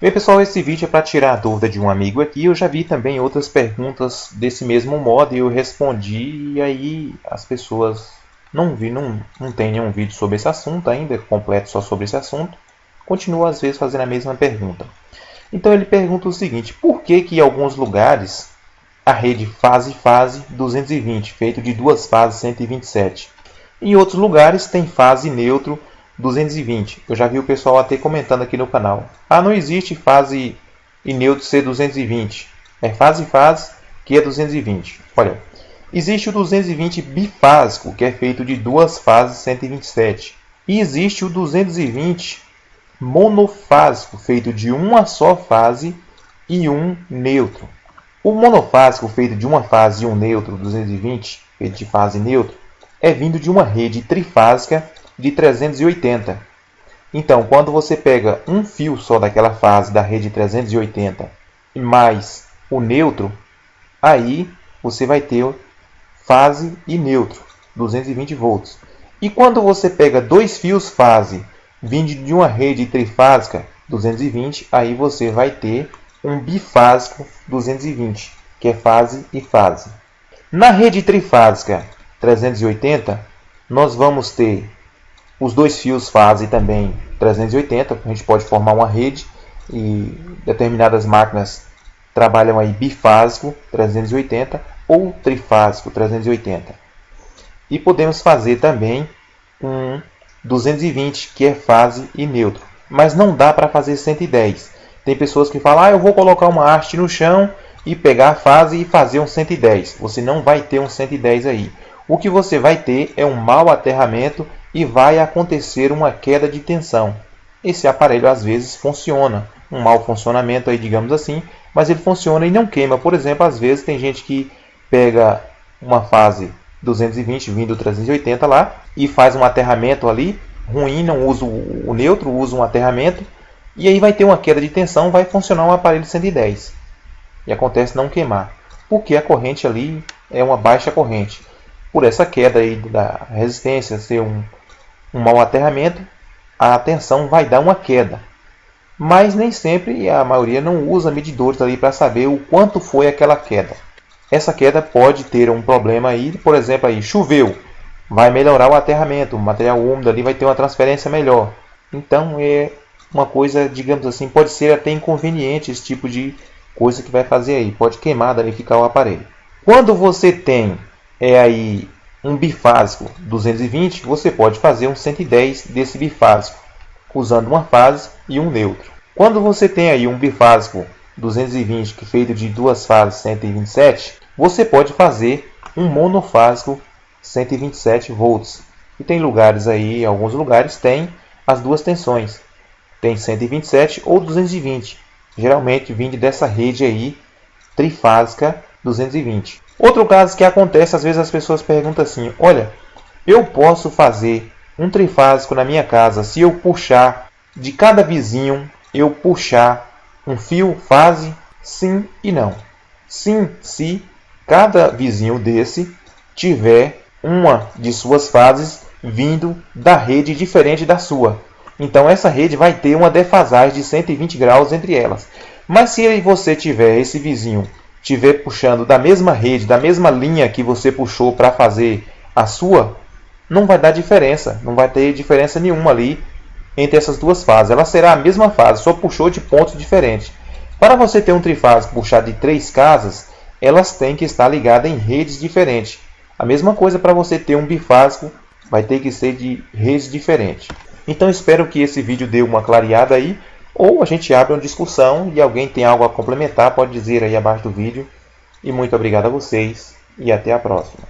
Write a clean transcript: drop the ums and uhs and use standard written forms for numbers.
Bem, pessoal, esse vídeo é para tirar a dúvida de um amigo aqui. Eu já vi também outras perguntas desse mesmo modo e eu respondi, e aí as pessoas não tem nenhum vídeo sobre esse assunto ainda, completo só sobre esse assunto. Continuam às vezes fazendo a mesma pergunta. Então ele pergunta o seguinte: por que em alguns lugares a rede fase-fase 220, feito de duas fases 127? Em outros lugares tem fase neutro 220. Eu já vi o pessoal até comentando aqui no canal. Ah, não existe fase e neutro ser 220. É fase-fase que é 220. Olha, existe o 220 bifásico, que é feito de duas fases 127. E existe o 220 monofásico, feito de uma só fase e um neutro. O monofásico, feito de uma fase e um neutro, 220, feito de fase neutro, é vindo de uma rede trifásica de 380. Então, quando você pega um fio só daquela fase da rede 380 e mais o neutro, aí você vai ter fase e neutro, 220 volts. E quando você pega dois fios fase vindo de uma rede trifásica 220, aí você vai ter um bifásico 220, que é fase e fase. Na rede trifásica 380, nós vamos ter os dois fios fase também 380, a gente pode formar uma rede e determinadas máquinas trabalham aí bifásico 380 ou trifásico 380. E podemos fazer também um 220, que é fase e neutro. Mas não dá para fazer 110. Tem pessoas que falam: eu vou colocar uma haste no chão e pegar a fase e fazer um 110. Você não vai ter um 110 aí. O que você vai ter é um mau aterramento e vai acontecer uma queda de tensão. Esse aparelho às vezes funciona, um mau funcionamento aí, digamos assim, mas ele funciona e não queima. Por exemplo, às vezes tem gente que pega uma fase 220 vindo 380 lá e faz um aterramento ali ruim, não usa o neutro, usa um aterramento e aí vai ter uma queda de tensão, vai funcionar um aparelho 110 e acontece não queimar, porque a corrente ali é uma baixa corrente. Por essa queda aí da resistência ser um mau aterramento, a tensão vai dar uma queda. Mas nem sempre, a maioria não usa medidores ali para saber o quanto foi aquela queda. Essa queda pode ter um problema aí, por exemplo, aí choveu, vai melhorar o aterramento, o material úmido ali vai ter uma transferência melhor. Então é uma coisa, digamos assim, pode ser até inconveniente esse tipo de coisa que vai fazer aí, pode queimar, danificar o aparelho. Quando você tem aí um bifásico 220, você pode fazer um 110 desse bifásico, usando uma fase e um neutro. Quando você tem aí um bifásico 220 que é feito de duas fases 127, você pode fazer um monofásico 127 volts. E tem lugares aí, alguns lugares tem as duas tensões. Tem 127 ou 220. Geralmente vindo dessa rede aí trifásica 220. Outro caso que acontece, às vezes as pessoas perguntam assim: olha, eu posso fazer um trifásico na minha casa se eu puxar de cada vizinho, eu puxar um fio fase? Sim e não. Sim, se cada vizinho desse tiver uma de suas fases vindo da rede diferente da sua. Então essa rede vai ter uma defasagem de 120 graus entre elas. Mas se você tiver esse vizinho estiver puxando da mesma rede, da mesma linha que você puxou para fazer a sua, não vai dar diferença, não vai ter diferença nenhuma ali entre essas duas fases. Ela será a mesma fase, só puxou de pontos diferentes. Para você ter um trifásico puxado de 3 casas, elas têm que estar ligadas em redes diferentes. A mesma coisa para você ter um bifásico, vai ter que ser de redes diferentes. Então espero que esse vídeo dê uma clareada aí, ou a gente abre uma discussão e alguém tem algo a complementar, pode dizer aí abaixo do vídeo. E muito obrigado a vocês e até a próxima.